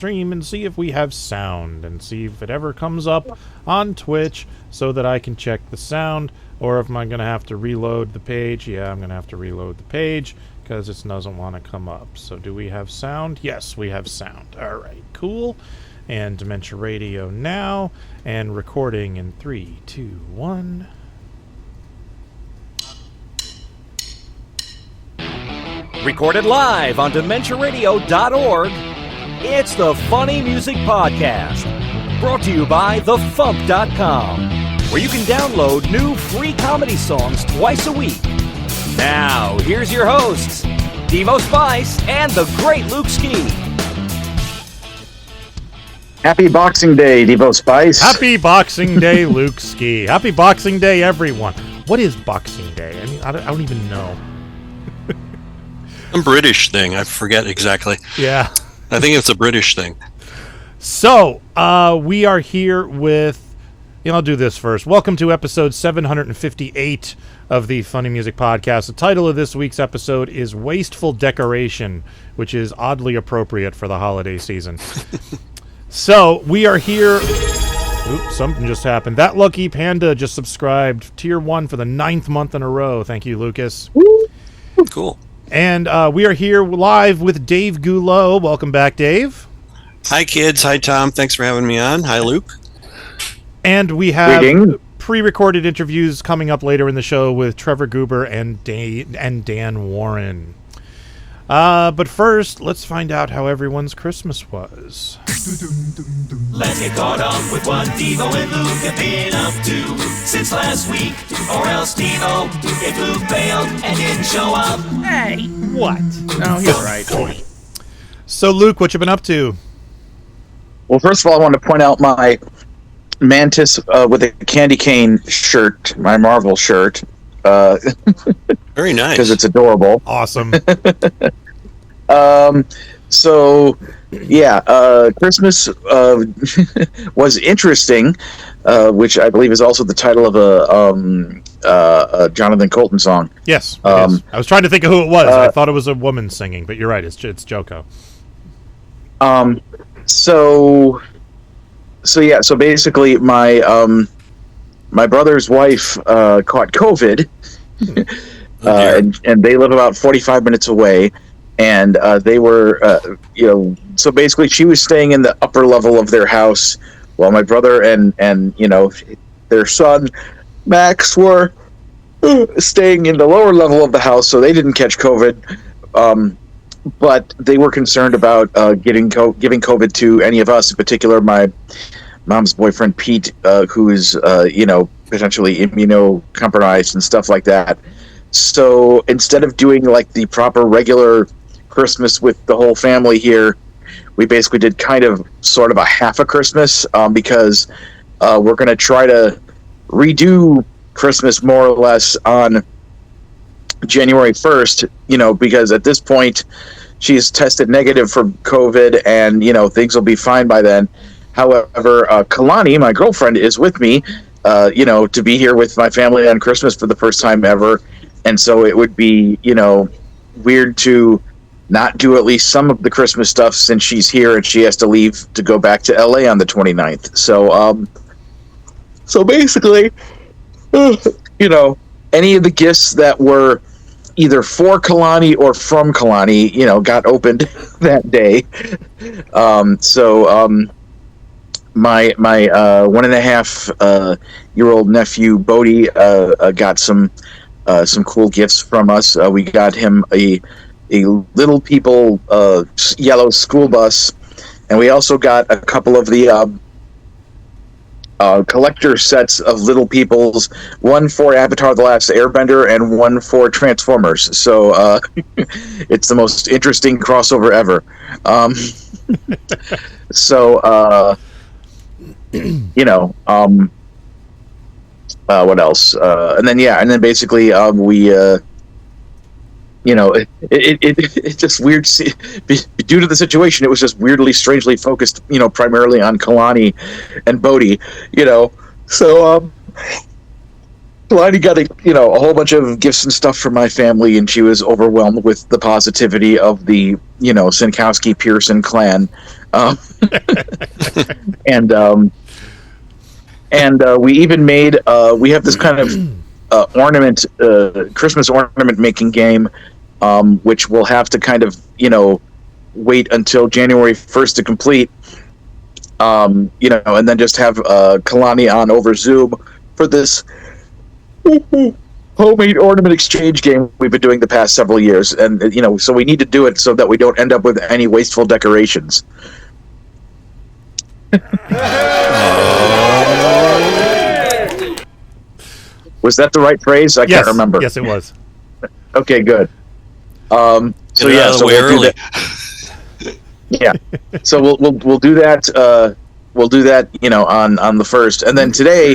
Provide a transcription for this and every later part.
stream and see if we have sound and see if it ever comes up on Twitch so that I can check the sound, or if I'm going to have to reload the page. Yeah, I'm going to have to reload the page because it doesn't want to come up. So do we have sound? Yes, we have sound. All right, cool. And Dementia Radio now, and recording in 3, 2, 1. Recorded live on DementiaRadio.org, it's the Funny Music Podcast, brought to you by FuMP.com, where you can download new free comedy songs twice a week. Now, here's your hosts, Devo Spice and the great Luke Ski. Happy Boxing Day, Devo Spice. Happy Boxing Day, Luke Ski. Happy Boxing Day, everyone. What is Boxing Day? I mean, I don't even know. Some British thing. I forget exactly. Yeah. I think it's a British thing. So, we are here with... I'll do this first. Welcome to episode 758 of the Funny Music Podcast. The title of this week's episode is Wasteful Decoration, which is oddly appropriate for the holiday season. So, we are here... Oops, something just happened. That Lucky Panda just subscribed. Tier 1 for the 9th month in a row. Thank you, Lucas. Cool. And we are here live with Dave Guhlow. Welcome back, Dave. Hi, kids. Hi, Tom. Thanks for having me on. Hi, Luke. And we have pre-recorded interviews coming up later in the show with Trevor, Goober, and Dan Warren. But first, let's find out how everyone's Christmas was. Let's get caught up with what Devo and Luke have been up to since last week. Or else Devo, if Luke failed and didn't show up. Hey, what? Oh, he's right. So, Luke, what you been up to? Well, first of all, I want to point out my Mantis with a candy cane shirt, my Marvel shirt. Very nice. Because it's adorable. Awesome. So, yeah, Christmas was interesting, which I believe is also the title of a Jonathan Colton song. Yes, it is. I was trying to think of who it was. I thought it was a woman singing, but you're right. It's Joko. So basically, my brother's wife caught COVID, and they live about 45 minutes away. And they were, so basically she was staying in the upper level of their house while my brother and their son, Max, were staying in the lower level of the house, so they didn't catch COVID. But they were concerned about giving COVID to any of us, in particular my mom's boyfriend, Pete, who is, potentially immunocompromised and stuff like that. So instead of doing like the proper regular Christmas with the whole family here, we basically did sort of a half a Christmas because we're going to try to redo Christmas more or less on January 1st, because at this point she's tested negative for COVID and, things will be fine by then. However, Kalani, my girlfriend, is with me, to be here with my family on Christmas for the first time ever. And so it would be, weird to not do at least some of the Christmas stuff since she's here and she has to leave to go back to LA on the 29th. So basically, any of the gifts that were either for Kalani or from Kalani, got opened that day. My 1.5 year old nephew Bodie got some cool gifts from us. We got him a Little People yellow school bus, and we also got a couple of the collector sets of Little Peoples, one for Avatar: The Last Airbender and one for Transformers. So it's the most interesting crossover ever. What else? And then basically we it's just weird. Due to the situation, it was just weirdly, strangely focused, primarily on Kalani and Bodhi, So Kalani got a whole bunch of gifts and stuff from my family, and she was overwhelmed with the positivity of the Sinkowski Pearson clan, and we even made we have this kind of ornament Christmas ornament making game, which we'll have to kind of wait until January 1st to complete, and then just have Kalani on over Zoom for this homemade ornament exchange game we've been doing the past several years, and so we need to do it so that we don't end up with any wasteful decorations. Was that the right phrase? I can't remember. Yes, it was. Okay, good. So we'll do that. Yeah, so we'll do that. We'll do that, on the 1st, and then today,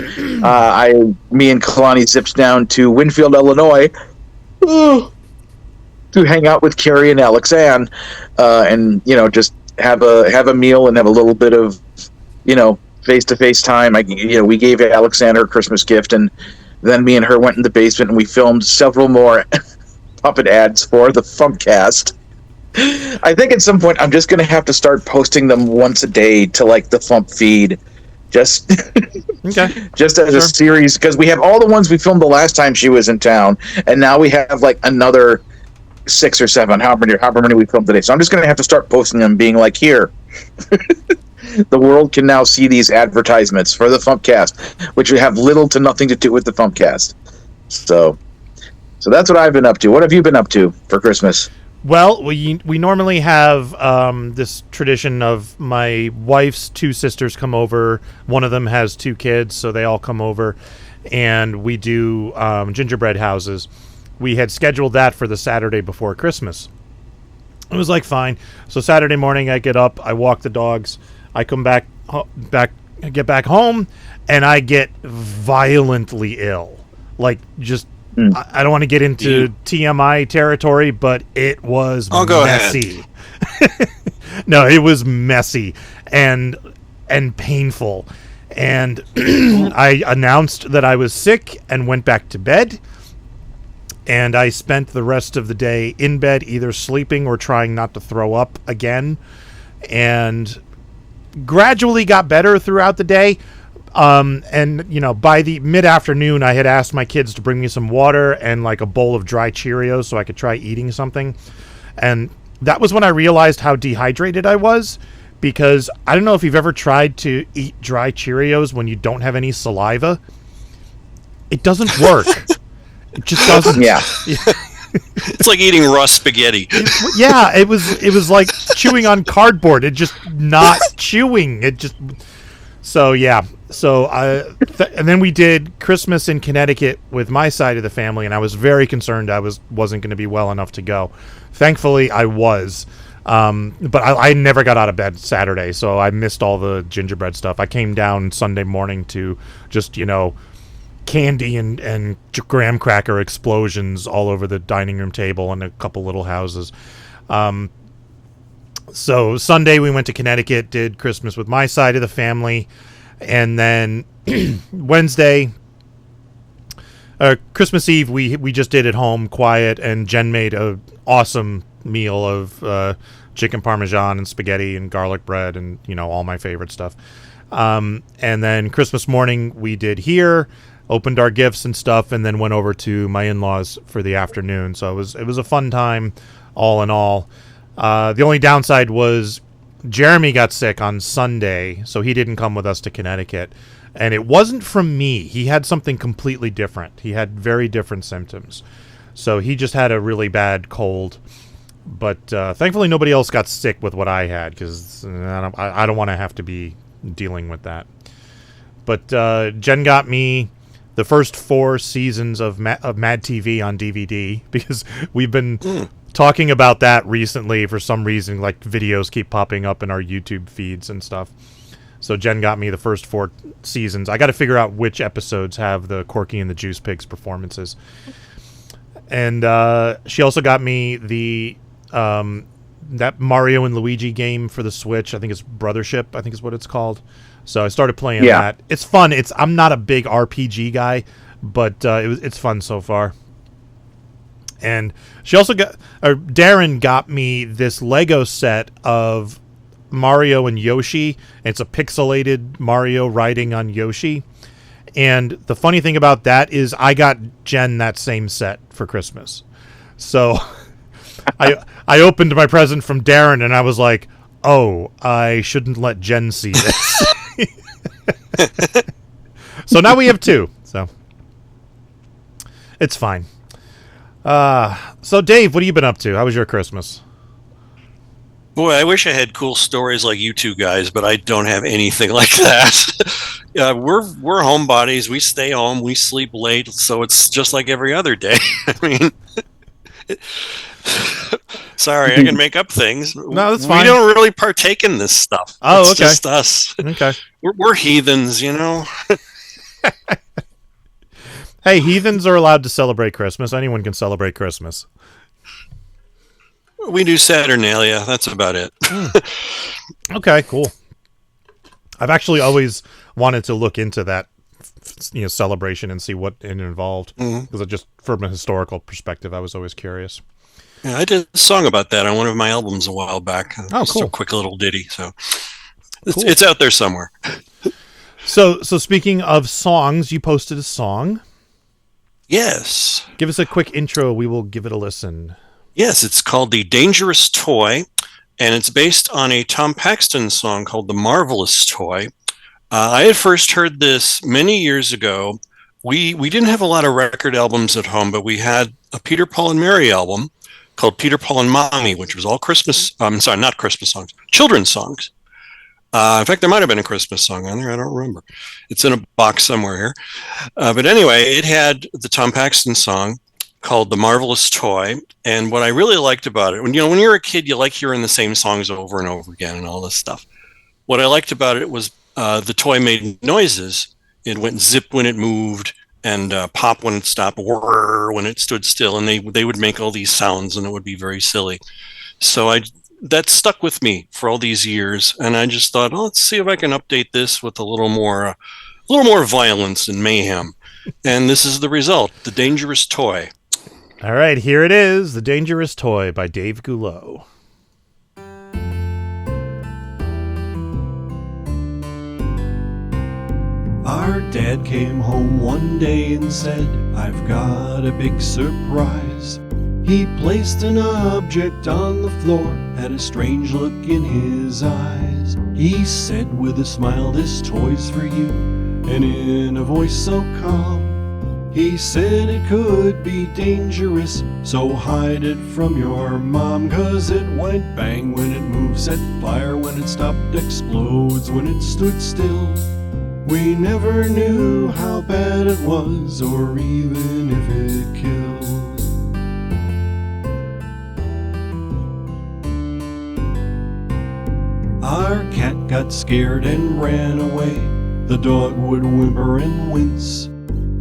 me and Kalani zipped down to Winfield, Illinois, to hang out with Carrie and Alex Ann, and just have a meal and have a little bit of, face-to-face time. We gave Alex Ann her Christmas gift, and then me and her went in the basement and we filmed several more puppet ads for the FuMPcast. I think at some point I'm just going to have to start posting them once a day to the FuMP feed, just just as a series, because we have all the ones we filmed the last time she was in town, and now we have another 6 or 7, however many we filmed today. So I'm just going to have to start posting them, being here. The world can now see these advertisements for the FuMPcast, which have little to nothing to do with the FuMPcast. So that's what I've been up to. What have you been up to for Christmas? Well, we normally have this tradition of my wife's 2 sisters come over. One of them has 2 kids, so they all come over, and we do gingerbread houses. We had scheduled that for the Saturday before Christmas. It was fine. So Saturday morning, I get up, I walk the dogs, I come back, get back home, and I get violently ill. I don't want to get into TMI territory, but it was messy. No, it was messy and painful. And I announced that I was sick and went back to bed. And I spent the rest of the day in bed, either sleeping or trying not to throw up again. And gradually got better throughout the day. And by the mid-afternoon, I had asked my kids to bring me some water and a bowl of dry Cheerios so I could try eating something. And that was when I realized how dehydrated I was, because I don't know if you've ever tried to eat dry Cheerios when you don't have any saliva. It doesn't work. It just doesn't. Yeah. It's like eating raw spaghetti. It was like chewing on cardboard. It just not chewing. It just... So, yeah. So, and then we did Christmas in Connecticut with my side of the family, and I was very concerned I wasn't going to be well enough to go. Thankfully, I was. But I never got out of bed Saturday, so I missed all the gingerbread stuff. I came down Sunday morning to just, candy and graham cracker explosions all over the dining room table and a couple little houses. So Sunday we went to Connecticut, did Christmas with my side of the family, and then Wednesday, Christmas Eve, we just did at home, quiet, and Jen made a awesome meal of chicken parmesan and spaghetti and garlic bread and all my favorite stuff. And then Christmas morning we did here, opened our gifts and stuff, and then went over to my in-laws for the afternoon. So it was a fun time, all in all. The only downside was Jeremy got sick on Sunday, so he didn't come with us to Connecticut. And it wasn't from me. He had something completely different. He had very different symptoms. So he just had a really bad cold. But thankfully nobody else got sick with what I had, because I don't want to have to be dealing with that. But Jen got me the first 4 seasons of Mad TV on DVD, because we've been talking about that recently for some reason. Videos keep popping up in our YouTube feeds and stuff. So Jen got me the first 4 seasons. I got to figure out which episodes have the Corky and the Juice Pigs performances. And she also got me the that Mario and Luigi game for the Switch. I think it's Brothership, I think is what it's called. So I started playing that. It's fun. I'm not a big RPG guy, but it's fun so far. And she also Darren got me this Lego set of Mario and Yoshi. It's a pixelated Mario riding on Yoshi. And the funny thing about that is I got Jen that same set for Christmas. So I opened my present from Darren and I was like, oh, I shouldn't let Jen see this. So now we have two. So it's fine. So Dave, what have you been up to? How was your Christmas? Boy, I wish I had cool stories like you two guys, but I don't have anything like that. We're homebodies. We stay home. We sleep late, so it's just like every other day. I mean, sorry, I can make up things. No, that's fine. We don't really partake in this stuff. Oh, it's okay. Just us. Okay. We're heathens, you know. Hey, heathens are allowed to celebrate Christmas. Anyone can celebrate Christmas. We do Saturnalia. That's about it. Okay, cool. I've actually always wanted to look into that, celebration and see what it involved. Because just from a historical perspective, I was always curious. Yeah, I did a song about that on one of my albums a while back. Oh, just cool. a quick little ditty. So Cool. it's out there somewhere. So speaking of songs, you posted a song. Yes. Give us a quick intro. We will give it a listen. Yes, it's called The Dangerous Toy, and it's based on a Tom Paxton song called The Marvelous Toy. I had first heard this many years ago. We didn't have a lot of record albums at home, but we had a Peter, Paul, and Mary album called Peter, Paul, and Mommy, which was all Christmas, not Christmas songs, children's songs. In fact, there might have been a Christmas song on there. I don't remember. It's in a box somewhere here. But anyway, it had the Tom Paxton song called The Marvelous Toy. And what I really liked about it, when you're a kid, you like hearing the same songs over and over again and all this stuff. What I liked about it was the toy made noises. It went zip when it moved and pop when it stopped, whir when it stood still. And they would make all these sounds and it would be very silly. So that stuck with me for all these years, and I just thought, let's see if I can update this with a little more violence and mayhem. And this is the result: The Dangerous Toy. All right, here it is, The Dangerous Toy by Dave Guhlow. Our dad came home one day and said, I've got a big surprise. He placed an object on the floor, had a strange look in his eyes. He said with a smile, this toy's for you, and in a voice so calm, he said it could be dangerous, so hide it from your mom. 'Cause it went bang when it moved, set fire when it stopped, explodes when it stood still. We never knew how bad it was, or even if it killed. Our cat got scared and ran away. The dog would whimper and wince.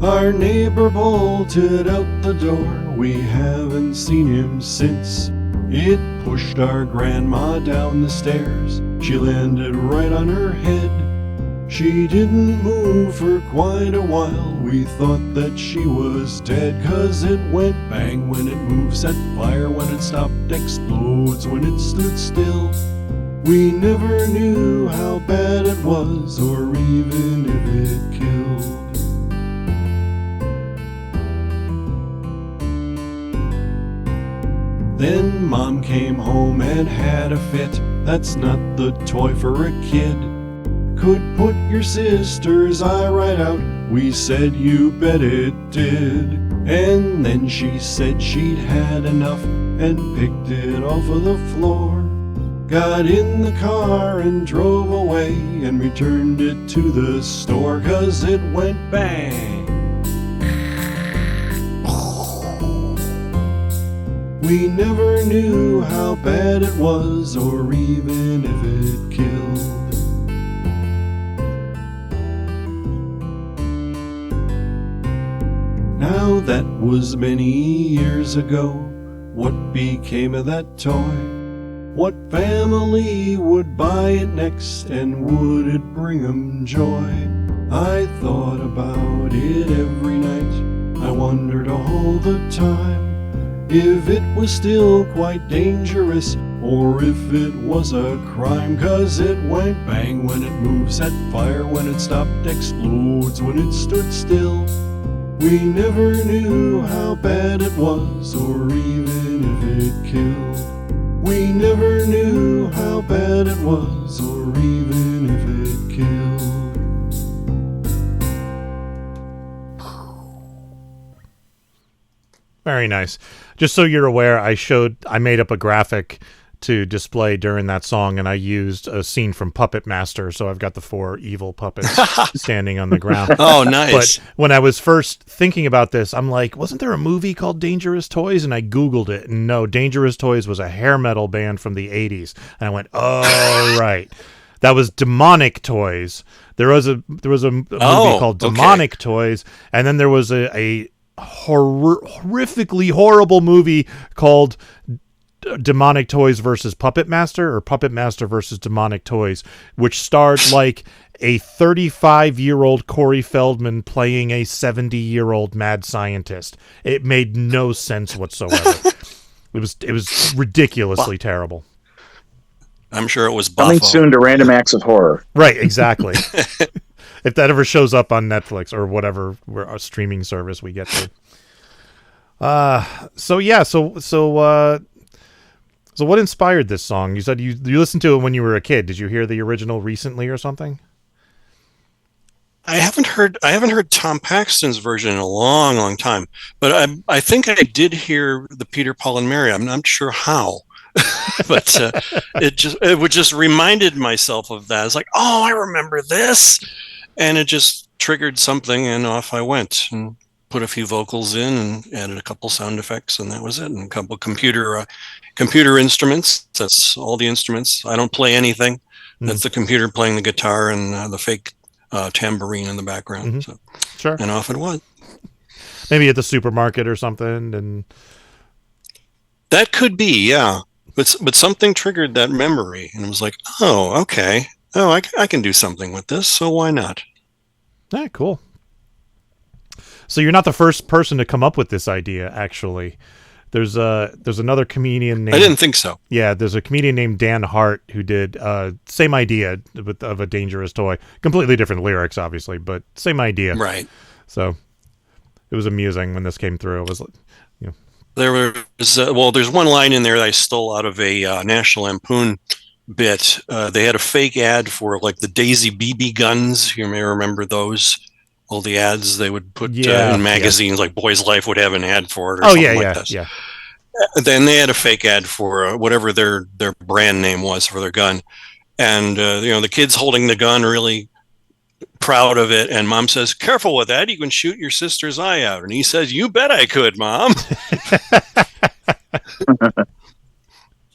Our neighbor bolted out the door. We haven't seen him since. It pushed our grandma down the stairs. She landed right on her head. She didn't move for quite a while. We thought that she was dead. 'Cause it went bang when it moved, set fire when it stopped, explodes when it stood still. We never knew how bad it was, or even if it killed. Then Mom came home and had a fit. That's not the toy for a kid. Could put your sister's eye right out. We said you bet it did. And then she said she'd had enough and picked it off of the floor. Got in the car and drove away and returned it to the store. 'Cause it went bang. We never knew how bad it was, or even if it killed. Now that was many years ago. What became of that toy? What family would buy it next, and would it bring 'em joy? I thought about it every night. I wondered all the time if it was still quite dangerous or if it was a crime. 'Cause it went bang when it moves, set fire when it stopped, explodes when it stood still. We never knew how bad it was or even if it killed. We never knew how bad it was or even if it killed. Very nice. Just so you're aware, I made up a graphic to display during that song, and I used a scene from Puppet Master, so I've got the 4 evil puppets standing on the ground. Oh, nice. But when I was first thinking about this, I'm like, wasn't there a movie called Dangerous Toys? And I Googled it, and no, Dangerous Toys was a hair metal band from the 80s. And I went, oh, right. That was Demonic Toys. There was a movie called Demonic Toys, and then there was a horrifically horrible movie called Demonic Toys versus Puppet Master, or Puppet Master versus Demonic Toys, which starred like a 35-year-old Corey Feldman playing a 70-year-old mad scientist. It made no sense whatsoever. It was ridiculously terrible. I'm sure it was Buffo. Coming soon to Random Acts of Horror. Right, exactly. If that ever shows up on Netflix or whatever our streaming service we get to. So what inspired this song? You said you listened to it when you were a kid. Did you hear the original recently or something? I haven't heard Tom Paxton's version in a long, long time, but I think I did hear the Peter, Paul, and Mary. I'm not sure how, but it just reminded myself of that. It's like, oh, I remember this, and it just triggered something, and off I went and put a few vocals in and added a couple sound effects, and that was it. And a couple computer instruments. That's all the instruments. I don't play anything. That's the computer playing the guitar and the fake tambourine in the background. Mm-hmm. So, sure. And off it went. Maybe at the supermarket or something, and that could be, yeah. But something triggered that memory, and it was like, oh, okay. Oh, I can do something with this, so why not? Yeah, cool. So you're not the first person to come up with this idea, actually. There's another comedian named... I didn't think so. Yeah, there's a comedian named Dan Hart who did same idea of a dangerous toy. Completely different lyrics, obviously, but same idea. Right. So it was amusing when this came through. It was, you know... There's one line in there that I stole out of a National Lampoon bit. They had a fake ad for like the Daisy BB guns. You may remember those. All the ads they would put in magazines, like Boy's Life would have an ad for it or something like this. Yeah. Then they had a fake ad for whatever their brand name was for their gun. And, the kid's holding the gun really proud of it. And Mom says, careful with that. You can shoot your sister's eye out. And he says, you bet I could, Mom.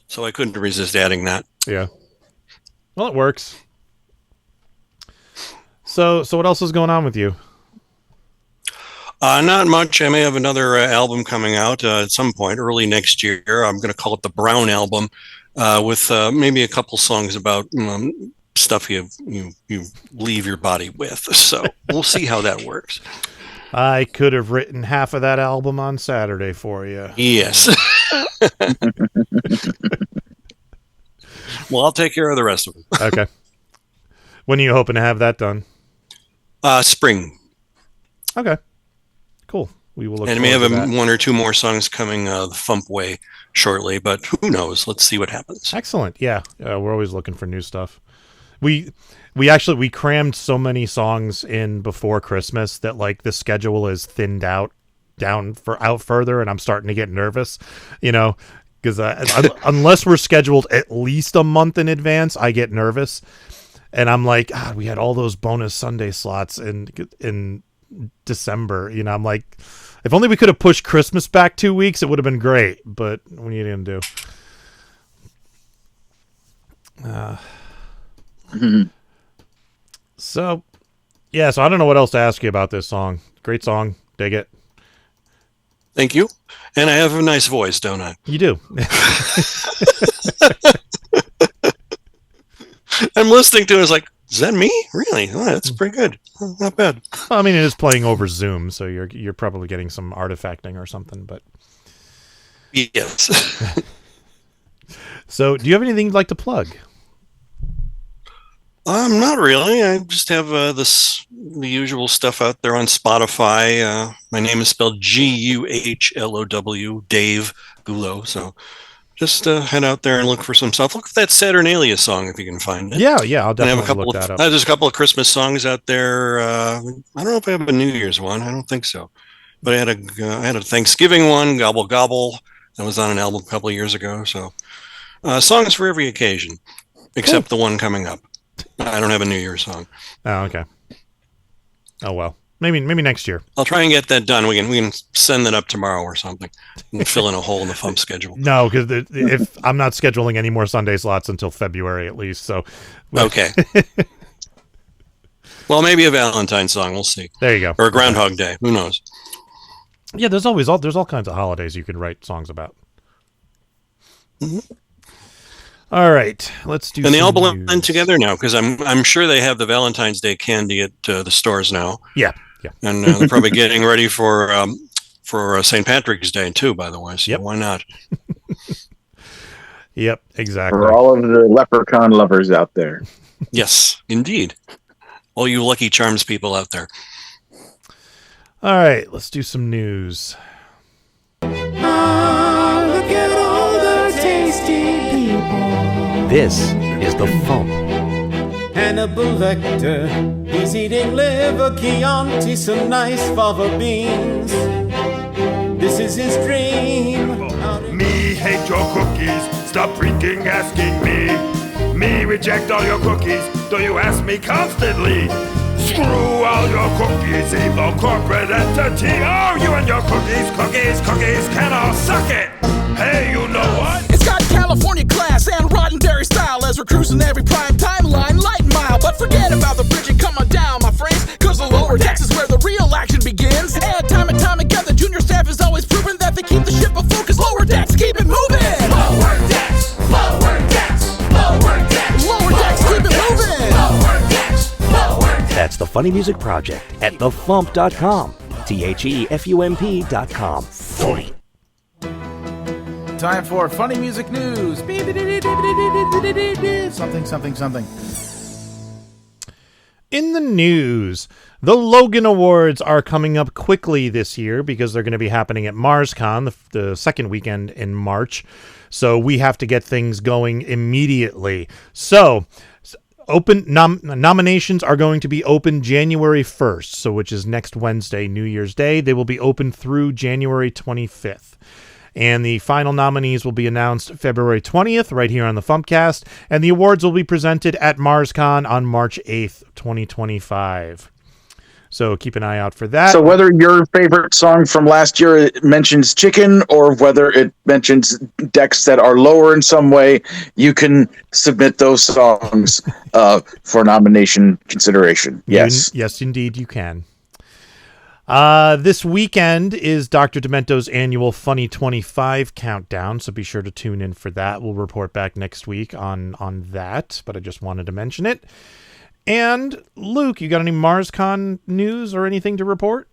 So I couldn't resist adding that. Yeah. Well, it works. So what else is going on with you? Not much. I may have another album coming out at some point early next year. I'm going to call it the Brown Album, with maybe a couple songs about stuff you leave your body with. So we'll see how that works. I could have written half of that album on Saturday for you. Yes. Well, I'll take care of the rest of them. Okay. When are you hoping to have that done? Spring. Okay. Cool. We will look and may have forward to that. one or two more songs coming the FuMP way shortly, but who knows? Let's see what happens. Excellent. Yeah. We're always looking for new stuff. We crammed so many songs in before Christmas that like the schedule is thinned out further, and I'm starting to get nervous, because unless we're scheduled at least a month in advance, I get nervous. And I'm like, we had all those bonus Sunday slots in December. I'm like, if only we could have pushed Christmas back 2 weeks, it would have been great. But what are you going to do? So I don't know what else to ask you about this song. Great song. Dig it. Thank you. And I have a nice voice, don't I? You do. I'm listening to it. It's like, Is that me? Really? Oh, that's pretty good. Oh, not bad. Well, I mean, it is playing over Zoom, so you're probably getting some artifacting or something. But yes. So, do you have anything you'd like to plug? Not really. I just have the usual stuff out there on Spotify. My name is spelled Guhlow, Dave Guhlow. So just head out there and look for some stuff. Look for that Saturnalia song if you can find it. Yeah, I'll And I have definitely look that up. There's a couple of Christmas songs out there. I don't know if I have a New Year's one. I don't think so. But I had a Thanksgiving one, Gobble Gobble, that was on an album a couple of years ago. So songs for every occasion, except the one coming up. I don't have a New Year's song. Oh, okay. Oh well, maybe next year. I'll try and get that done. We can send that up tomorrow or something and fill in a hole in the FuMP schedule. No, because if I'm not scheduling any more Sunday slots until February at least. So okay. Well, maybe a Valentine's song. We'll see. There you go. Or a Groundhog Day. Who knows? Yeah, there's all kinds of holidays you can write songs about. Mm-hmm. All right, let's do. And they all news. blend together now because I'm sure they have the Valentine's Day candy at the stores now. Yeah. And they're probably getting ready for St. Patrick's Day too. By the way, so why not? Yep, exactly. For all of the leprechaun lovers out there. Yes, indeed. All you Lucky Charms people out there. All right, let's do some news. Look at all the tasty people. This is the FuMP. Hannibal Lecter, he's eating liver, Chianti, some nice fava beans. This is his dream. Me hate your cookies, stop freaking asking me. Me reject all your cookies, though you ask me constantly. Screw all your cookies, evil corporate entity. Oh, you and your cookies can all suck it. Hey, you know what? It's got California class and rotten dairy style as we're cruising every prime timeline, light mile. But forget about the bridge and come on down, my friends, cause the lower decks is where the real action begins. And time again, the junior staff has always proven that they keep the ship afloat, cause lower decks keep it moving. Lower decks, lower decks, lower decks. Lower decks keep it moving. Lower decks, lower decks. That's the Funny Music Project at thefump.com. TheFUMP.com. Time for funny music news. Something. In the news, the Logan Awards are coming up quickly this year because they're going to be happening at MarsCon, the second weekend in March. So we have to get things going immediately. So open nominations are going to be open January 1st, so which is next Wednesday, New Year's Day. They will be open through January 25th. And the final nominees will be announced February 20th right here on the FuMPcast, and the awards will be presented at MarsCon on March 8th, 2025. So keep an eye out for that. So whether your favorite song from last year mentions chicken or whether it mentions decks that are lower in some way, you can submit those songs for nomination consideration. Yes. Yes, indeed, you can. This weekend is Dr. Demento's annual Funny 25 countdown, so be sure to tune in for that. We'll report back next week on that, but I just wanted to mention it. And Luke, you got any MarsCon news or anything to report?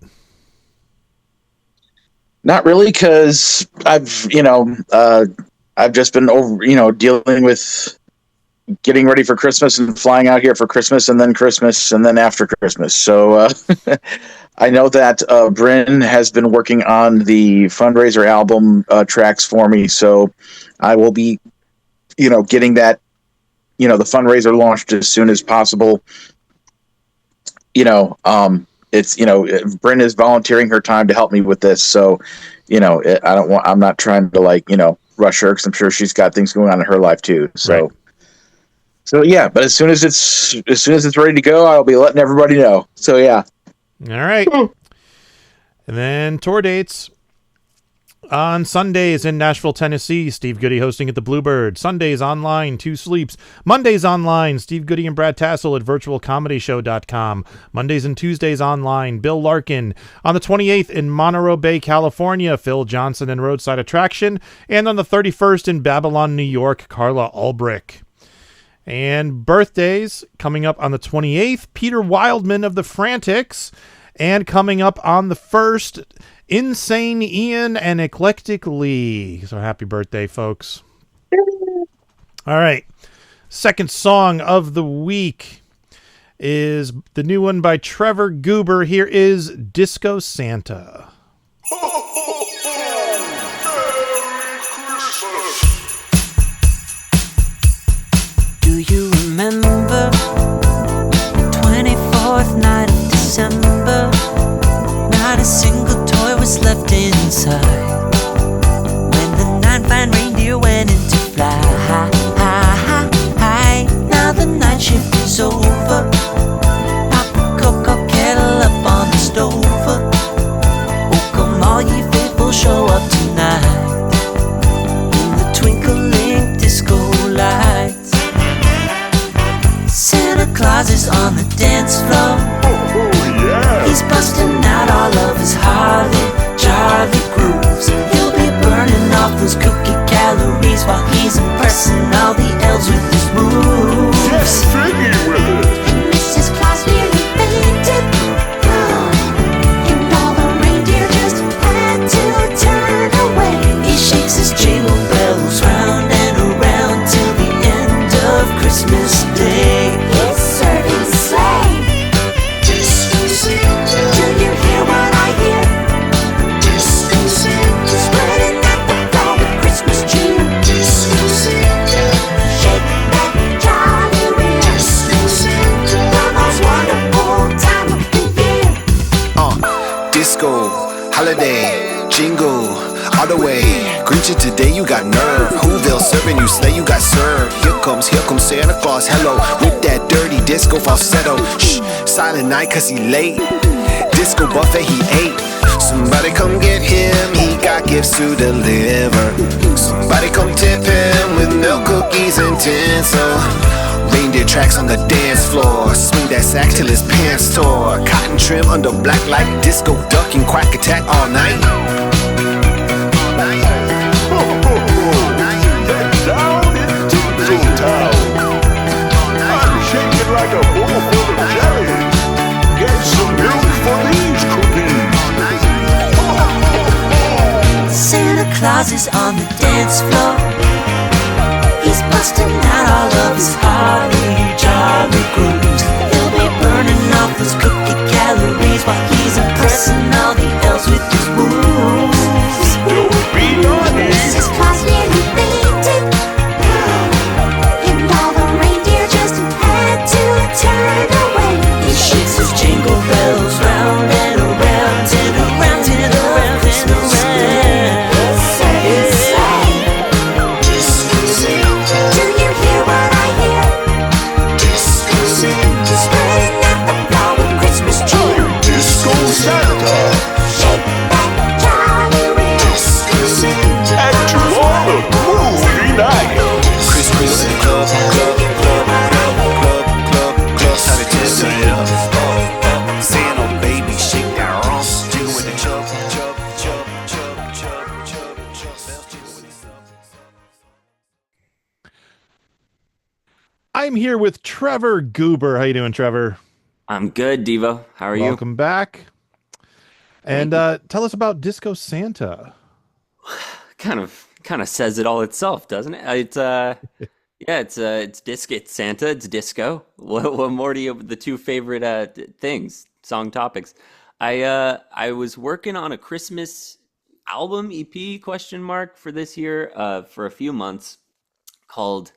Not really, because I've just been dealing with getting ready for Christmas and flying out here for Christmas and then after Christmas. So I know that Bryn has been working on the fundraiser album tracks for me. So I will be, getting that, the fundraiser launched as soon as possible. Bryn is volunteering her time to help me with this. So, I'm not trying to rush her, because I'm sure she's got things going on in her life too. So. Right. So yeah, but as soon as it's ready to go, I'll be letting everybody know. So yeah. All right. And then tour dates. On Sundays in Nashville, Tennessee, Steve Goody hosting at the Bluebird. Sundays online, 2 Sleeps. Mondays online, Steve Goody and Brad Tassel at virtualcomedyshow.com. Mondays and Tuesdays online, Bill Larkin. On the 28th in Monterey Bay, California, Phil Johnson and Roadside Attraction. And on the 31st in Babylon, New York, Carla Ulbrich. And birthdays coming up on the 28th, Peter Wildman of the Frantics. And coming up on the 1st, Insane Ian and Eclectic Lee. So happy birthday, folks. All right. Second song of the week is the new one by Trevor Goober. Here is Disco Santa. Do you remember 24th night of December? Not a single toy was left inside when the 9 fine reindeer went into flight. Now the night shift is over. Pop a cocoa kettle up on the stove. Oh, come all ye faithful, show up tonight in the twinkling disco lights. Santa Claus is on the dance floor. He's busting out all of his Charlie grooves. He'll be burning off those cookie calories while he's impressing all the elves with his moves. Just singing with it. And Mrs. Claus nearly fainted. And all the reindeer just had to turn away. He shakes his jingle bells round and around till the end of Christmas Day. He's serving sleigh. Do you hear what I hear? Spreading out the floor with Christmas cheer. Shake that jolly rear. The most wonderful time of the year. Disco, holiday, jingle, all the way. Grinch today, you got nerve. Whoville serving you, sleigh, you got served. Here comes Santa Claus, hello. With that dirty disco falsetto. Shh, silent night cause he late. Disco buffet he ate. Somebody come get him, he got gifts to deliver. Somebody come tip him with milk, cookies, and tinsel. Reindeer tracks on the dance floor. Swing that sack till his pants tore. Cotton trim under black light. Disco duck and quack attack all night. Down in Town. I'm shaking like a bowl full of jelly. Get some milk for these cookies. Santa Claus is on the dance floor. He's busting out all of his Charlie grooves. He'll be burning off those cookie calories while he's impressing all the elves with his moves. Don't be naughty. Mrs. Claus nearly fainted. And all the reindeer just had to turn away. He shakes his jingle bells round and around and around and around and around. He's saying, do you hear what I hear? Spreading out the floor with Christmas cheer. Disco Santa. Shake that jolly rear. And to all a groovy night. Christmas club, how to dance to it up. Santa baby, shake that rump. Jiggle with the chub. I'm here with Trevor Goober. How you doing, Trevor? I'm good, Devo. How are you? Welcome back. And tell us about Disco Santa. Kind of says it all itself, doesn't it? It's Santa. It's disco. What more do you? The two favorite things, song topics. I was working on a Christmas album EP ? For this year for a few months called.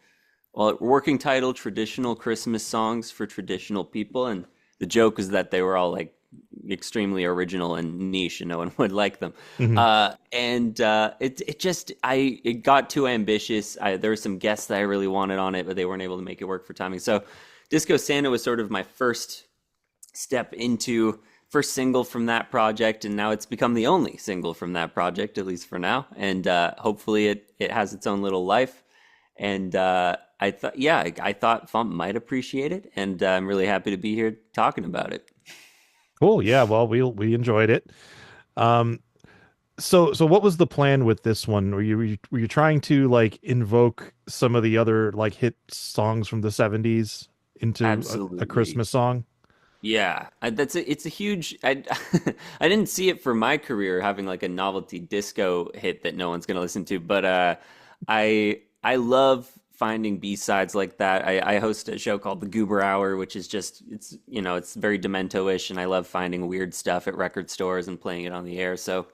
Well, working title, Traditional Christmas Songs for Traditional People. And the joke was that they were all like extremely original and niche and no one would like them. Mm-hmm. It got too ambitious. There were some guests that I really wanted on it, but they weren't able to make it work for timing. So Disco Santa was sort of my first single from that project. And now it's become the only single from that project, at least for now. And hopefully it has its own little life. And I thought FuMP might appreciate it, and I'm really happy to be here talking about it. Cool. Yeah. Well, we enjoyed it. So what was the plan with this one? Were you trying to like invoke some of the other like hit songs from the 70s into a Absolutely. Christmas song? Yeah, it's a huge. I didn't see it for my career having like a novelty disco hit that no one's gonna listen to, but I love finding B-sides like that. I host a show called the Goober Hour, which is just it's very Demento-ish, and I love finding weird stuff at record stores and playing it on the air. So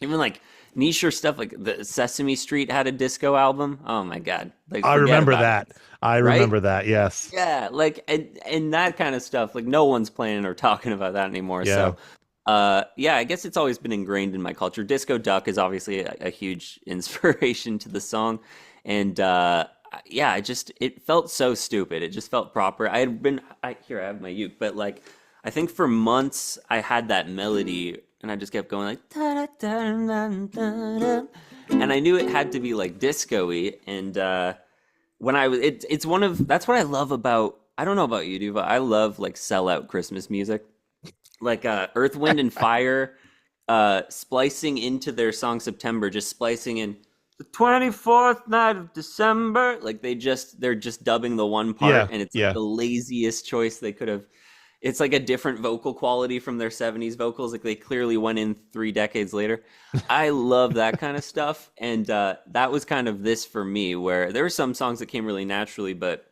even like niche stuff like the Sesame Street had a disco album. Oh my God, like I forget remember about that. it, I right? remember that. Yes. Yeah, like and that kind of stuff. Like no one's playing or talking about that anymore. Yeah. So, yeah, I guess it's always been ingrained in my culture. Disco Duck is obviously a huge inspiration to the song, and yeah, it felt so stupid. It just felt proper. Here I have my uke, but like I think for months I had that melody, and I just kept going like da da da da da da, and I knew it had to be like disco-y, and when I was it's one of that's what I love about I don't know about you, dude, but I love like sellout Christmas music. Like Earth, Wind and Fire splicing into their song September, just splicing in the 24th night of December. Like they're just dubbing the one part, Yeah. and it's like Yeah. the laziest choice they could have. It's like a different vocal quality from their 70s vocals. Like they clearly went in 3 decades later. I love that kind of stuff. And that was kind of this for me, where there were some songs that came really naturally, but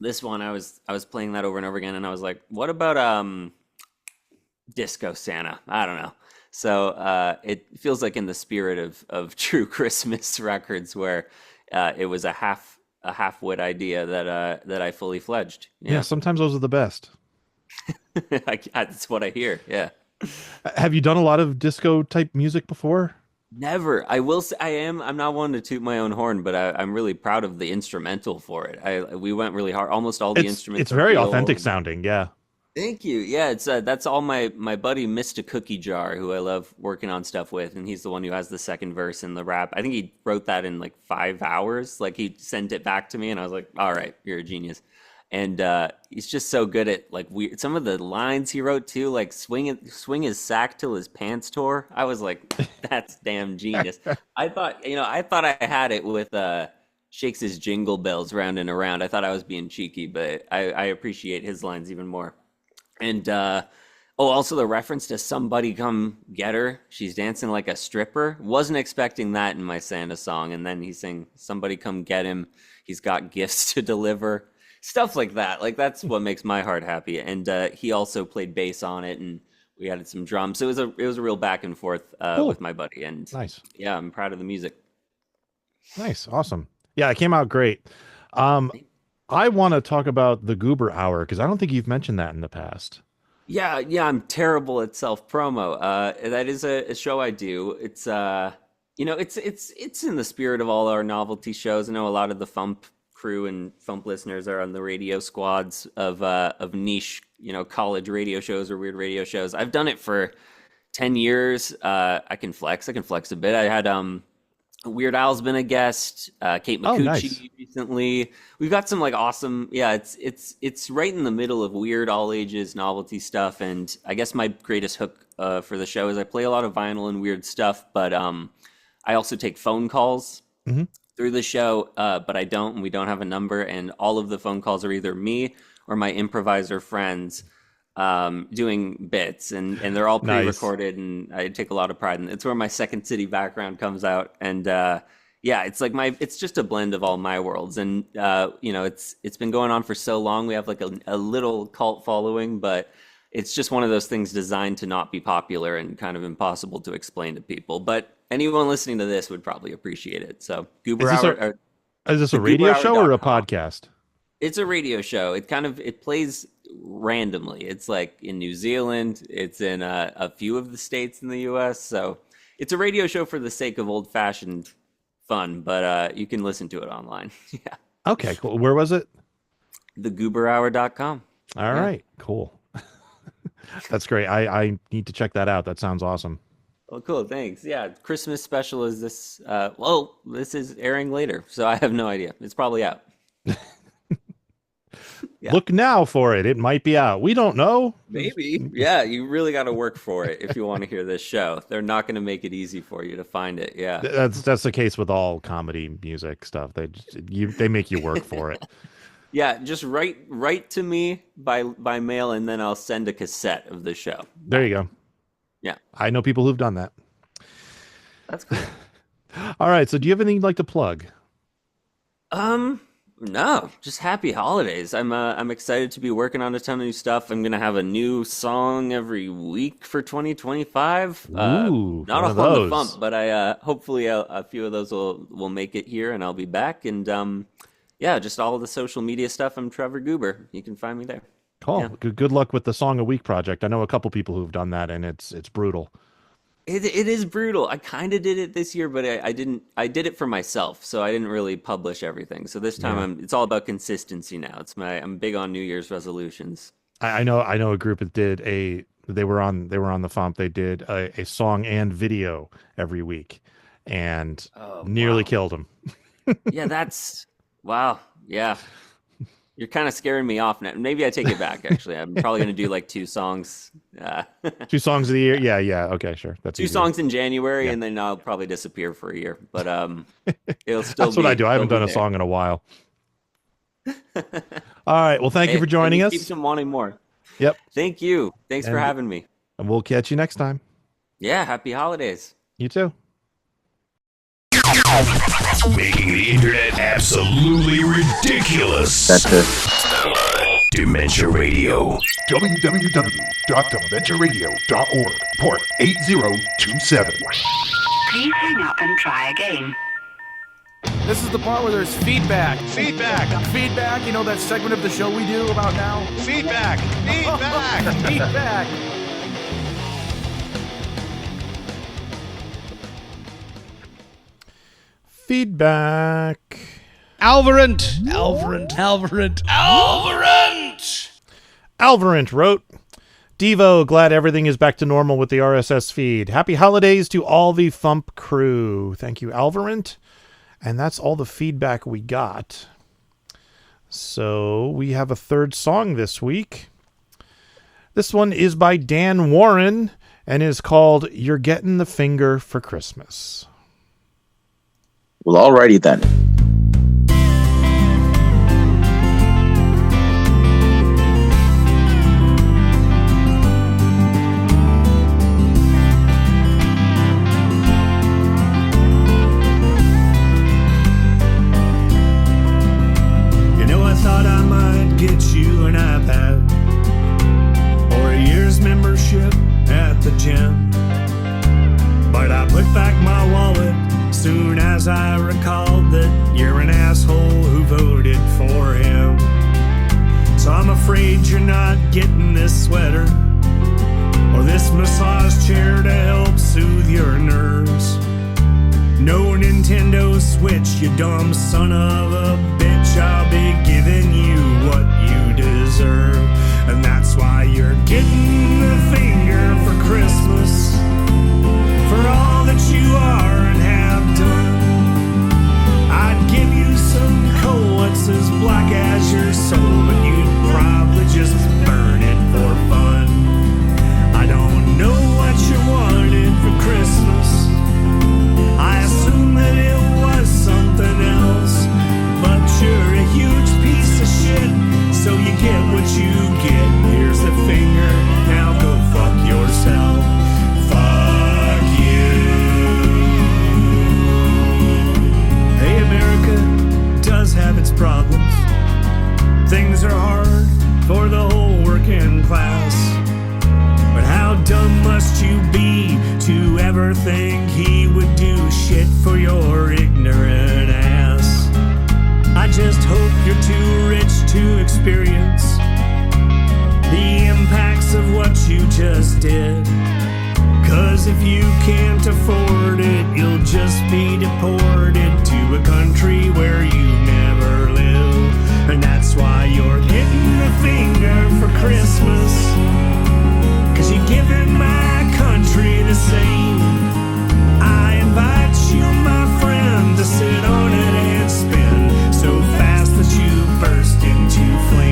this one I was playing that over and over again, and I was like, what about Disco Santa? I don't know. So it feels like in the spirit of true Christmas records, where it was a half-wit idea that I fully fledged. Yeah. Sometimes those are the best. That's what I hear. Yeah. Have you done a lot of disco type music before? Never. I will say I'm not one to toot my own horn, but I'm really proud of the instrumental for it. We went really hard. Almost all the instruments. It's very are authentic real. sounding. Yeah. Thank you. Yeah, it's that's all my buddy Mr. Cookie Jar, who I love working on stuff with, and he's the one who has the second verse in the rap. I think he wrote that in like 5 hours. Like he sent it back to me, and I was like, "All right, you're a genius." And he's just so good at like weird some of the lines he wrote too, like swing his sack till his pants tore. I was like, that's damn genius. I thought I had it with shakes his jingle bells round and around. I thought I was being cheeky, but I appreciate his lines even more. And also the reference to "Somebody Come Get Her," she's dancing like a stripper. Wasn't expecting that in my Santa song, and then he sang "Somebody Come Get Him." He's got gifts to deliver. Stuff like that. Like that's what makes my heart happy. And he also played bass on it, and we added some drums. So it was a real back and forth Cool. with my buddy. And Nice. yeah, I'm proud of the music. Nice. Awesome. Yeah, it came out great. I want to talk about the Goober Hour because I don't think you've mentioned that in the past. Yeah, I'm terrible at self promo. That is a show I do. It's it's in the spirit of all our novelty shows. I know a lot of the FuMP crew and FuMP listeners are on the radio squads of niche, college radio shows or weird radio shows. I've done it for 10 years. I can flex a bit. I had Weird Al's been a guest, Kate Oh, Micucci nice. recently. We've got some like awesome, yeah, it's right in the middle of weird all ages novelty stuff. And I guess my greatest hook for the show is I play a lot of vinyl and weird stuff, but I also take phone calls Mhm. through the show, but we don't have a number, and all of the phone calls are either me or my improviser friends doing bits, and they're all Nice. pre-recorded, and I take a lot of pride in it. It's where my Second City background comes out, and yeah, it's like it's just a blend of all my worlds, and it's been going on for so long. We have like a little cult following, but it's just one of those things designed to not be popular and kind of impossible to explain to people. But anyone listening to this would probably appreciate it. So Goober Hour. Is this a radio show or a gooberhour.com. podcast? It's a radio show. It plays randomly. It's like in New Zealand. It's in a few of the states in the U.S. So it's a radio show for the sake of old-fashioned fun, but you can listen to it online. Yeah. Okay, cool. Where was it? Thegooberhour.com. All right, cool. That's great. I need to check that out. That sounds awesome. Oh, cool. Thanks. Yeah. Christmas special is this. This is airing later, so I have no idea. It's probably out. Yeah. Look now for it. It might be out. We don't know. Maybe. Yeah, you really got to work for it if you want to hear this show. They're not going to make it easy for you to find it. Yeah. That's the case with all comedy music stuff. They make you work for it. Yeah, just write to me by mail, and then I'll send a cassette of the show. There you go. Yeah. I know people who've done that. That's cool. All right, so do you have anything you'd like to plug? No, just happy holidays. I'm excited to be working on a ton of new stuff. I'm gonna have a new song every week for 2025. Ooh, not one on of the those. FuMP, but I hopefully a few of those will make it here, and I'll be back. And yeah, just all of the social media stuff. I'm Trevor Goober. You can find me there. Cool. Yeah. Good luck with the Song a Week project. I know a couple people who've done that, and it's brutal. It is brutal. I kind of did it this year, but I didn't. I did it for myself, so I didn't really publish everything. So this time, it's all about consistency now. I'm big on New Year's resolutions. I know a group that did they were on the FuMP. They did a song and video every week, and nearly killed them. Yeah, that's wow. Yeah. You're kind of scaring me off now. Maybe I take it back, actually. I'm probably going to do like 2 songs. 2 songs of the year? Yeah. Okay, sure. That's 2 songs in January, and then I'll probably disappear for a year. But it'll still That's what I do. I haven't done a song in a while. All right. Well, thank you for joining us. Keeps them wanting more. Yep. Thank you. Thanks for having me. And we'll catch you next time. Yeah, happy holidays. You too. Making the internet absolutely ridiculous. That's it. Dementia Radio. www.dementiaradio.org. Port 8027. Please hang up and try again. This is the part where there's feedback. Feedback. You know that segment of the show we do about now? Feedback. Feedback. Feedback. Alvarant wrote, Devo, glad everything is back to normal with the RSS feed. Happy holidays to all the FuMP crew. Thank you, Alvarant. And that's all the feedback we got. So we have a third song this week. This one is by Dan Warren and is called You're Getting the Finger for Christmas. Well, alrighty then. You know, I thought I might get you an iPad or a year's membership at the gym, but I put back my wallet soon as I recalled that you're an asshole who voted for him. So I'm afraid you're not getting this sweater or this massage chair to help soothe your nerves. No Nintendo Switch, you dumb son of a bitch. I'll be giving you what you deserve, and that's why you're getting the finger for Christmas, for all that you are and have done. I'd give you some coal that's as black as your soul, but you'd probably just burn it for fun. I don't know what you wanted for Christmas. I assume that it was something else, but you're a huge piece of shit, so you get what you get. Here's the finger, now go fuck yourself. Fuck you. Hey, America does have its problems. Things are hard for the whole working class. But how dumb must you be to ever think he would do shit for your ignorant ass? I just hope you're too rich to experience the impacts of what you just did. 'Cause if you can't afford it, you'll just be deported to a country where you never live. And that's why you're getting the finger for Christmas, 'cause you're giving my country the same. I invite you, my friend, to sit on it and spin so fast that you burst into flames.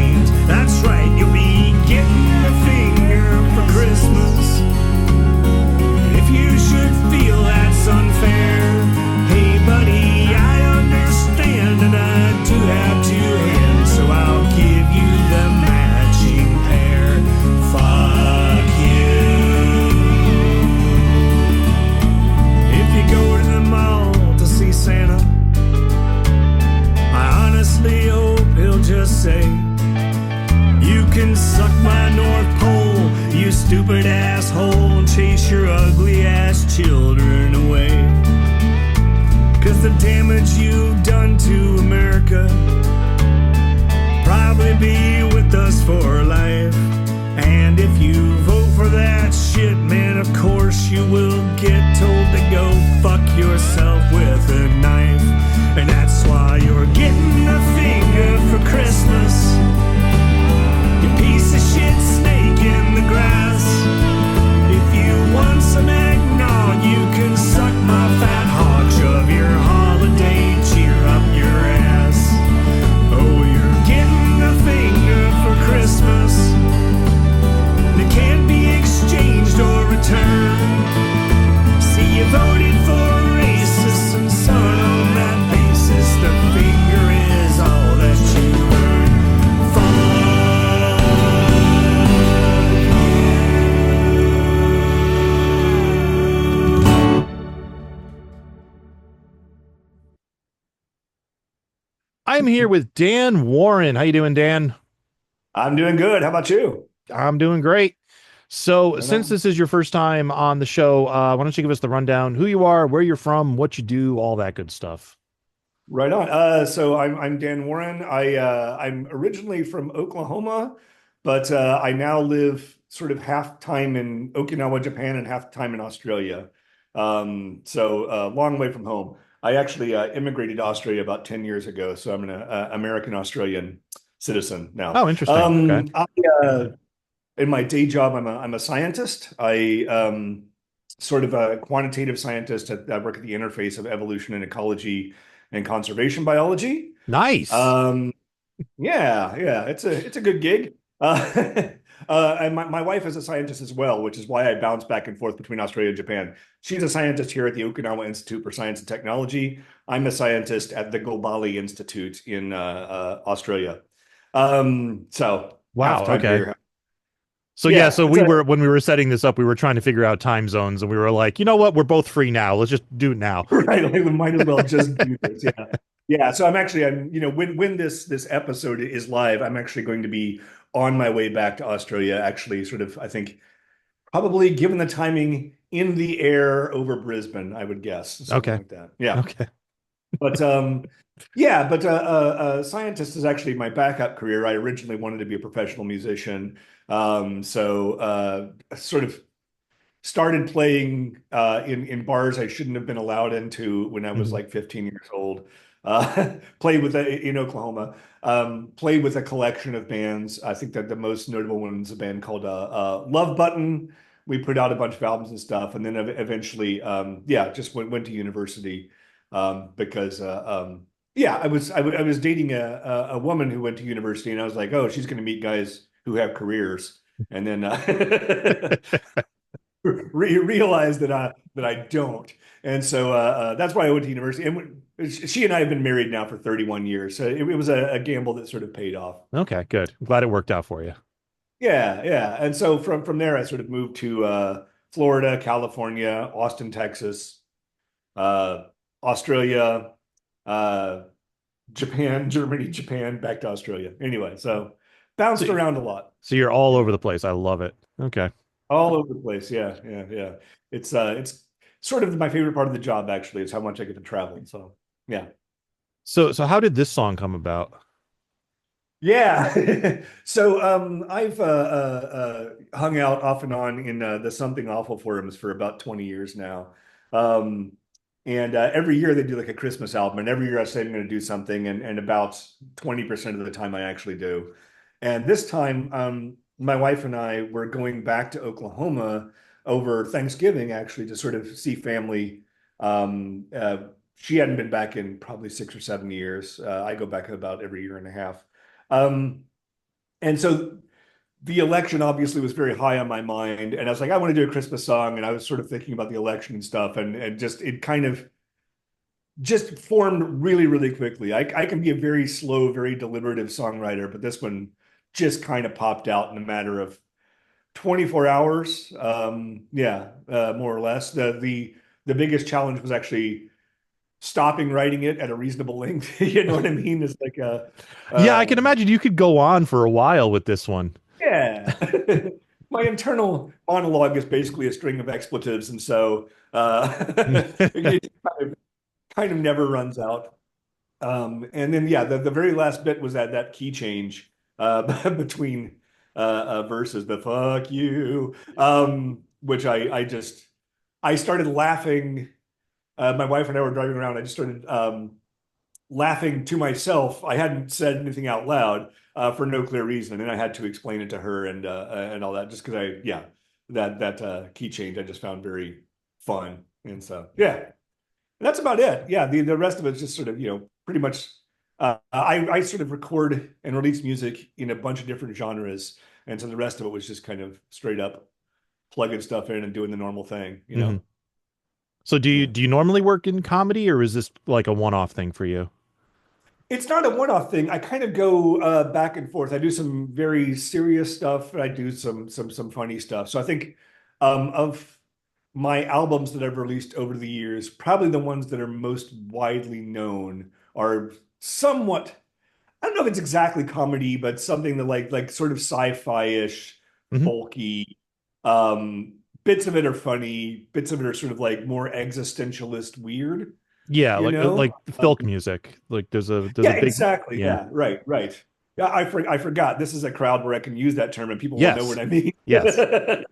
stupid asshole and chase your ugly ass children away. 'Cause the damage you've done to America probably be with us for life. And if you vote for that shit, man, of course you will get told to go fuck yourself with a knife. And that's why you're getting a finger for Christmas, you piece of shit snake in the grass. If you want some eggnog, you can suck my fat hog, shove your holiday cheer up your ass. Oh, you're getting a finger for Christmas that can't be exchanged or returned. See, you voted for racists, and son, on that basis, the finger is all that you earn. I'm here with Dan Warren. How you doing, Dan? I'm doing good. How about you? I'm doing great. So since this is your first time on the show, why don't you give us the rundown, who you are, where you're from, what you do, all that good stuff. Right on. So I'm Dan Warren. I'm originally from Oklahoma, but I now live sort of half time in Okinawa, Japan, and half time in Australia. So long way from home. I actually immigrated to Australia about 10 years ago, so I'm an American Australian citizen now. Oh, interesting. Okay. In my day job, I'm a scientist. I sort of a quantitative scientist. I work at the interface of evolution and ecology and conservation biology. Nice. Yeah, it's a good gig. And my wife is a scientist as well, which is why I bounce back and forth between Australia and Japan. She's a scientist here at the Okinawa Institute for Science and Technology. I'm a scientist at the Globali Institute in Australia. So wow. Okay. Here. So so when we were setting this up, we were trying to figure out time zones, and we were like, you know what, we're both free now. Let's just do it now. Right. Like, we might as well just do this. Yeah. Yeah. So I'm when this episode is live, I'm actually going to be on my way back to Australia. Actually, sort of, I think, probably given the timing, in the air over Brisbane, I would guess. Something like that. Yeah. Okay. But scientist is actually my backup career. I originally wanted to be a professional musician. So sort of started playing in bars I shouldn't have been allowed into when I was like 15 years old. Played with in Oklahoma. Played with a collection of bands. I think that the most notable one is a band called Love Button. We put out a bunch of albums and stuff, and then eventually, just went to university because I was dating a woman who went to university, and I was like, oh, she's going to meet guys who have careers, and then realized that I don't, and so that's why I went to university. And she and I have been married now for 31 years, so it was a gamble that sort of paid off. Okay, good. I'm glad it worked out for you. Yeah. And so from there, I sort of moved to Florida, California, Austin, Texas, Australia, Japan, Germany, Japan, back to Australia. Anyway, so bounced around a lot. So you're all over the place. I love it. Okay. All over the place. Yeah. It's sort of my favorite part of the job, actually, is how much I get to travel. So yeah. So how did this song come about? Yeah. So I've hung out off and on in the Something Awful forums for about 20 years now. And every year they do like a Christmas album, and every year I say I'm going to do something, and about 20% of the time I actually do. And this time, my wife and I were going back to Oklahoma over Thanksgiving, actually, to sort of see family. She hadn't been back in probably 6 or 7 years. I go back about every year and a half. And so the election obviously was very high on my mind, and I was like, I want to do a Christmas song, and I was sort of thinking about the election and stuff, and just it kind of just formed really, really quickly. I can be a very slow, very deliberative songwriter, but this one just kind of popped out in a matter of 24 hours. More or less. The biggest challenge was actually stopping writing it at a reasonable length. You know what I mean? It's like I can imagine you could go on for a while with this one. Yeah. my internal monologue is basically a string of expletives, and so it kind of never runs out. And then yeah, the very last bit was that key change between verses, the fuck you, which I started laughing. My wife and I were driving around. I just started laughing to myself. I hadn't said anything out loud for no clear reason, and I had to explain it to her and all that, just because that key change I just found very fun, and so yeah, that's about it. Yeah, the rest of it's just sort of pretty much. I sort of record and release music in a bunch of different genres, and so the rest of it was just kind of straight up plugging stuff in and doing the normal thing, Mhm. So do you normally work in comedy, or is this like a one-off thing for you? It's not a one-off thing. I kind of go back and forth. I do some very serious stuff, and I do some funny stuff. So I think of my albums that I've released over the years, probably the ones that are most widely known are somewhat, I don't know if it's exactly comedy, but something that like sort of sci-fi-ish, folky. Bits of it are funny, bits of it are sort of like more existentialist weird. Yeah, like folk Um, music. Like there's a yeah, big exactly. Yeah, right. Yeah, I forgot. This is a crowd where I can use that term and people will know Yes. what I mean. Yes.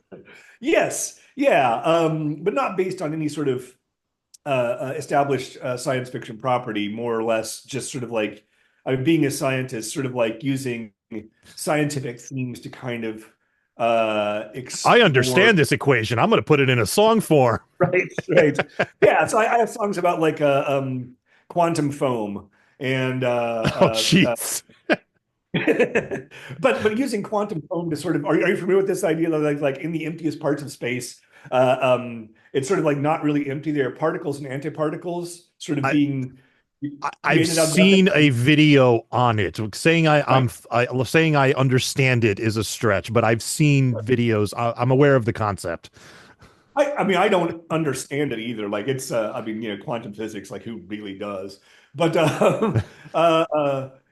Yes. Yeah. But not based on any sort of established science fiction property, more or less just sort of like, I mean, being a scientist, sort of like using scientific themes to kind of I explore. understand this equation. I'm going to put it in a song form. Right. Yeah. So I have songs about like quantum foam and Oh, jeez. but using quantum foam to sort of, are you familiar with this idea that like in the emptiest parts of space, it's sort of like not really empty. There are particles and antiparticles sort of being I've created out of seen nothing. a video on it. Saying saying I understand it is a stretch, but I've seen videos. I'm aware of the concept. I mean, I don't understand it either. Like it's, I mean, quantum physics, like who really does? But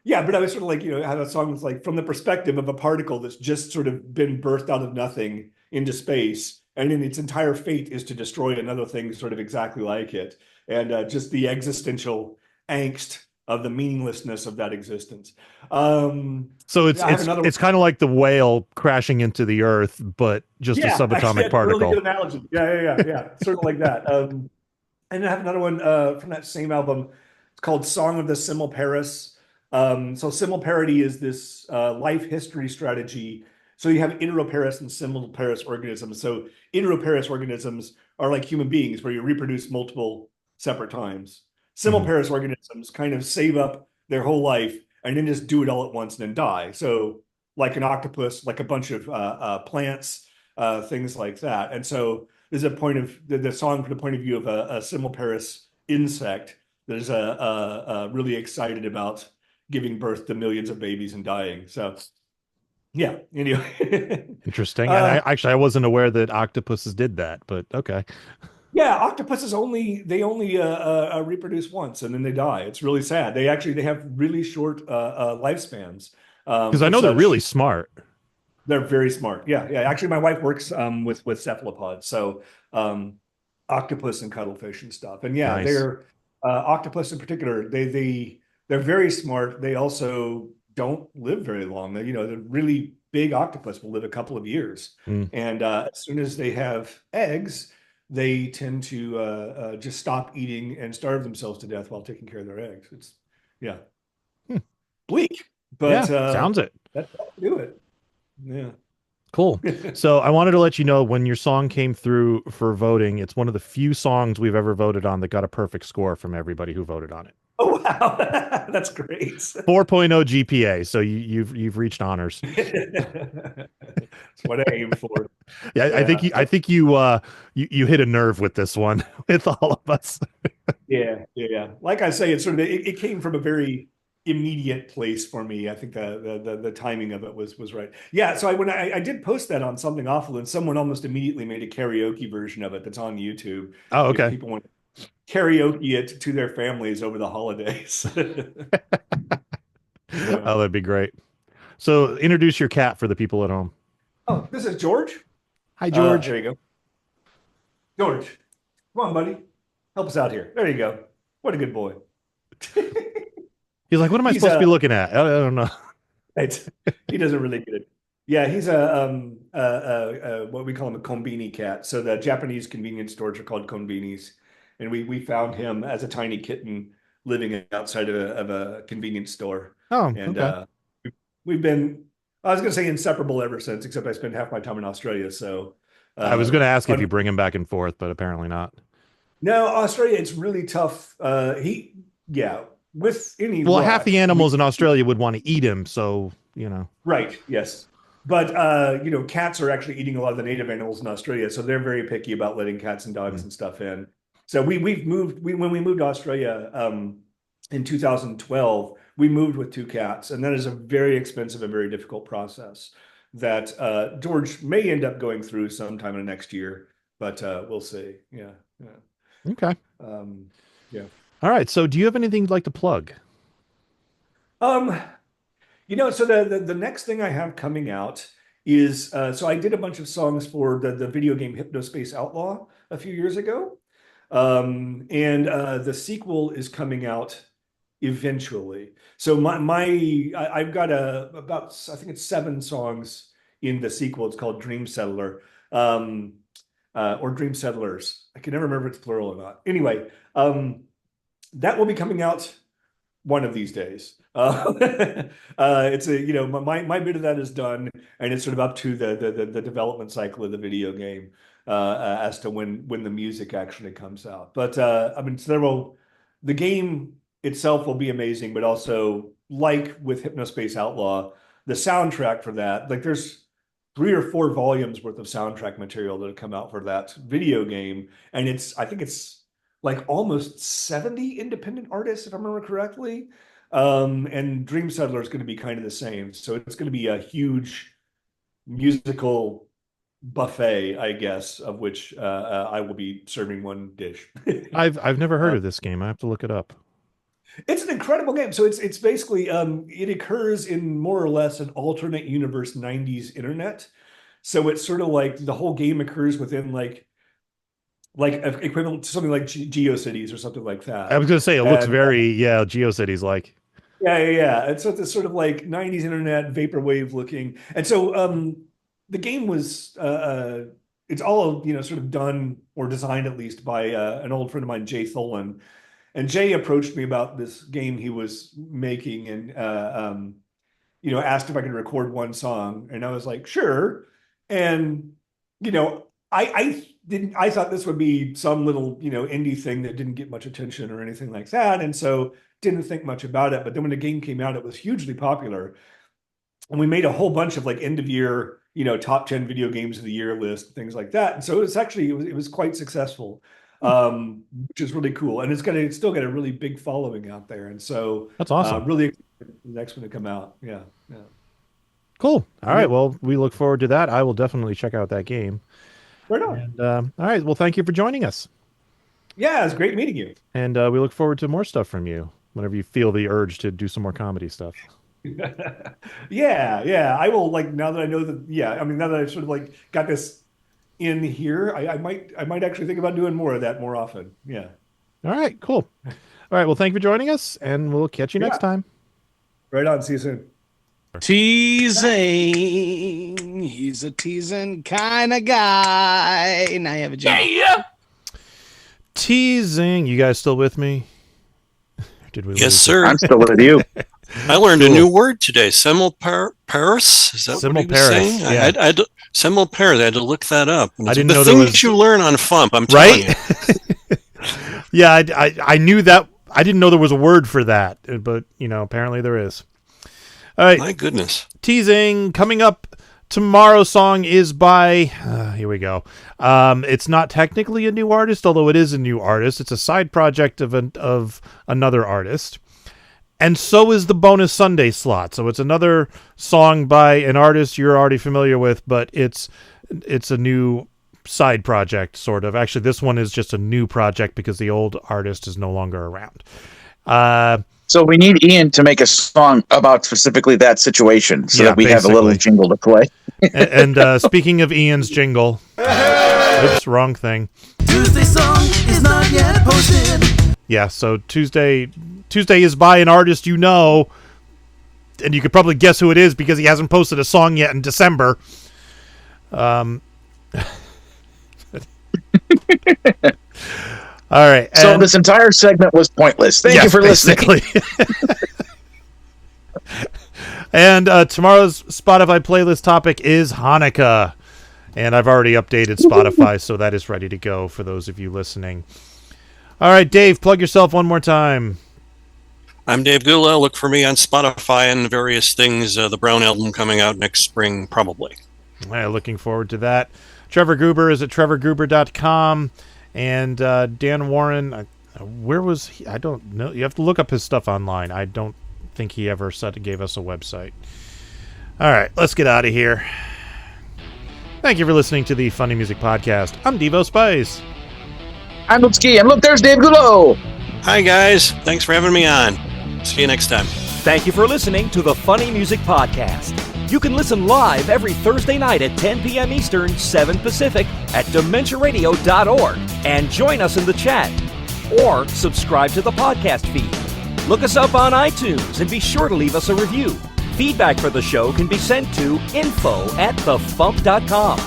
yeah, but I was sort of like, have a song that's like from the perspective of a particle that's just sort of been birthed out of nothing into space, and then its entire fate is to destroy another thing sort of exactly like it, and just the existential angst of the meaninglessness of that existence. So it's I have another it's kind of like the whale crashing into the earth, but just a actually, subatomic that's a really particle. good analogy. Yeah. Sort of like that. And I have another one from that same album. It's called Song of the Simulparis. So simulparity is this life history strategy. So you have interoparis and simulparis organisms. So interoparis organisms are like human beings, where you reproduce multiple separate times. Simulparis organisms kind of save up their whole life and then just do it all at once and then die. So like an octopus, like a bunch of plants, things like that. And so there's a point of the song from the point of view of a simulparis insect that is really excited about giving birth to millions of babies and dying. So yeah, anyway. Interesting. And I wasn't aware that octopuses did that, but okay. Yeah, octopuses only reproduce once and then they die. It's really sad. They have really short lifespans. Because I know they're really smart. They're very smart. Yeah. Actually, my wife works with cephalopods, so octopus and cuttlefish and stuff. And yeah, Nice. they're octopus in particular. They're very smart. They also don't live very long. The really big octopus will live a couple of years, and as soon as they have eggs, they tend to just stop eating and starve themselves to death while taking care of their eggs. It's bleak, but sounds it. That's how to do it. Yeah. Cool. So I wanted to let you know, when your song came through for voting, it's one of the few songs we've ever voted on that got a perfect score from everybody who voted on it. Oh wow, that's great. 4.0 GPA. So you've reached honors. That's what I aim for. Yeah, I think you hit a nerve with this one with all of us. Yeah. Like I say, it's sort of it came from a very immediate place for me. I think the timing of it was right. Yeah. So when I did post that on Something Awful, and someone almost immediately made a karaoke version of it that's on YouTube. Oh, okay. If people want to karaoke it to their families over the holidays. Oh, that'd be great. So introduce your cat for the people at home. Oh, this is George. Hi, George. There you go. George, come on, buddy. Help us out here. There you go. What a good boy. He's like, what am I supposed to be looking at? I don't know. He doesn't really get it. Yeah, he's what we call him a konbini cat. So the Japanese convenience stores are called konbinis, and we found him as a tiny kitten living outside of a convenience store. Oh, and okay. We've been, I was going to say inseparable ever since, except I spent half my time in Australia. So I was going to ask if you bring him back and forth, but apparently not. No, Australia, it's really tough. With any half the animals in Australia would want to eat him, so Right. Yes. But cats are actually eating a lot of the native animals in Australia, so they're very picky about letting cats and dogs and stuff in. So when we moved to Australia in 2012, we moved with 2 cats, and that is a very expensive and very difficult process that George may end up going through sometime in the next year, but we'll see. Yeah. Okay. Yeah. All right. So do you have anything you'd like to plug? So the next thing I have coming out is so I did a bunch of songs for the video game Hypnospace Outlaw a few years ago. And the sequel is coming out eventually. So I've got about, I think it's 7 songs in the sequel. It's called Dream Settler. Or Dream Settlers. I can never remember if it's plural or not. Anyway, that will be coming out one of these days. It's my bit of that is done, and it's sort of up to the development cycle of the video game as to when the music actually comes out. But the game itself will be amazing, but also like with Hypnospace Outlaw, the soundtrack for that, like there's 3 or 4 volumes worth of soundtrack material that have come out for that video game, and I think it's like almost 70 independent artists, if I remember correctly. And Dream Settler is going to be kind of the same. So it's going to be a huge musical buffet, I guess, of which I will be serving one dish. I've never heard of this game. I have to look it up. It's an incredible game. So it's basically it occurs in more or less an alternate universe 90s internet. So it's sort of like the whole game occurs within like equivalent to something like GeoCities or something like that. I was going to say it looks very GeoCities like. Yeah. And so it's sort of like 90s internet vaporwave looking. And so the game was it's all sort of done or designed at least by an old friend of mine, Jay Tholen. And Jay approached me about this game he was making and asked if I could record one song, and I was like, sure. And I thought this would be some little indie thing that didn't get much attention or anything like that, and so didn't think much about it. But then when the game came out, it was hugely popular, and we made a whole bunch of like end of year top 10 video games of the year list, things like that. And so it was quite successful. Which is really cool, and it's still got a really big following out there, and so that's awesome. Really excited for the next one to come out. Yeah. Cool. All right. Well, we look forward to that. I will definitely check out that game. Right on. And, all right. Well, thank you for joining us. Yeah, it's great meeting you. And we look forward to more stuff from you whenever you feel the urge to do some more comedy stuff. Yeah. I will, like, now that I know that. Yeah, I mean, now that I've sort of like got this in here, I might actually think about doing more of that more often. Yeah. All right, cool. All right, well, thank you for joining us, and we'll catch you next time. Right on. See you soon. Teasing. He's a teasing kind of guy. And I have a job. Yeah. Teasing. You guys still with me? Did we? Yes, sir. I'm still with you. I learned a new word today. Simulparis. Is that what he was saying? Yeah. Simulparis. I had to look that up. I didn't know there was. You learn on FuMP. I'm telling you. Yeah, I knew that. I didn't know there was a word for that, but apparently there is. All right. My goodness. Teasing coming up. Tomorrow's song is by. Here we go. It's not technically a new artist, although it is a new artist. It's a side project of another artist. And so is the bonus Sunday slot. So it's another song by an artist you're already familiar with, but it's a new side project, sort of. Actually, this one is just a new project because the old artist is no longer around. So we need Ian to make a song about specifically that situation so that we have a little jingle to play. And speaking of Ian's jingle, oops, wrong thing. Tuesday song is not yet posted. Yeah, so Tuesday is by an artist you know, and you could probably guess who it is because he hasn't posted a song yet in December. All right. So this entire segment was pointless. Thank you for listening. And tomorrow's Spotify playlist topic is Hanukkah. And I've already updated Spotify, so that is ready to go for those of you listening. All right, Dave, plug yourself one more time. I'm Dave Guhlow. Look for me on Spotify and various things. The Brown album coming out next spring, probably. All right, looking forward to that. Trevor Goober is at trevorgoober.com. And Dan Warren, where was he? I don't know. You have to look up his stuff online. I don't think he ever gave us a website. All right, let's get out of here. Thank you for listening to the Funny Music Podcast. I'm Devo Spice. I'm Lutski, and look, there's Dave Guhlow. Hi, guys. Thanks for having me on. See you next time. Thank you for listening to the Funny Music Podcast. You can listen live every Thursday night at 10 p.m. Eastern, 7 Pacific at DementiaRadio.org and join us in the chat. Or subscribe to the podcast feed. Look us up on iTunes and be sure to leave us a review. Feedback for the show can be sent to info@thefump.com.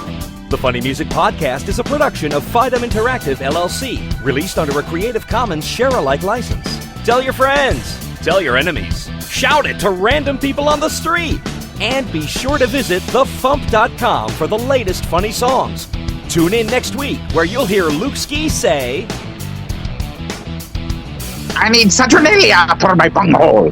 The Funny Music Podcast is a production of Fidem Interactive, LLC, released under a Creative Commons share-alike license. Tell your friends, tell your enemies, shout it to random people on the street, and be sure to visit thefump.com for the latest funny songs. Tune in next week where you'll hear Luke Ski say, I need Saturnalia for my bunghole.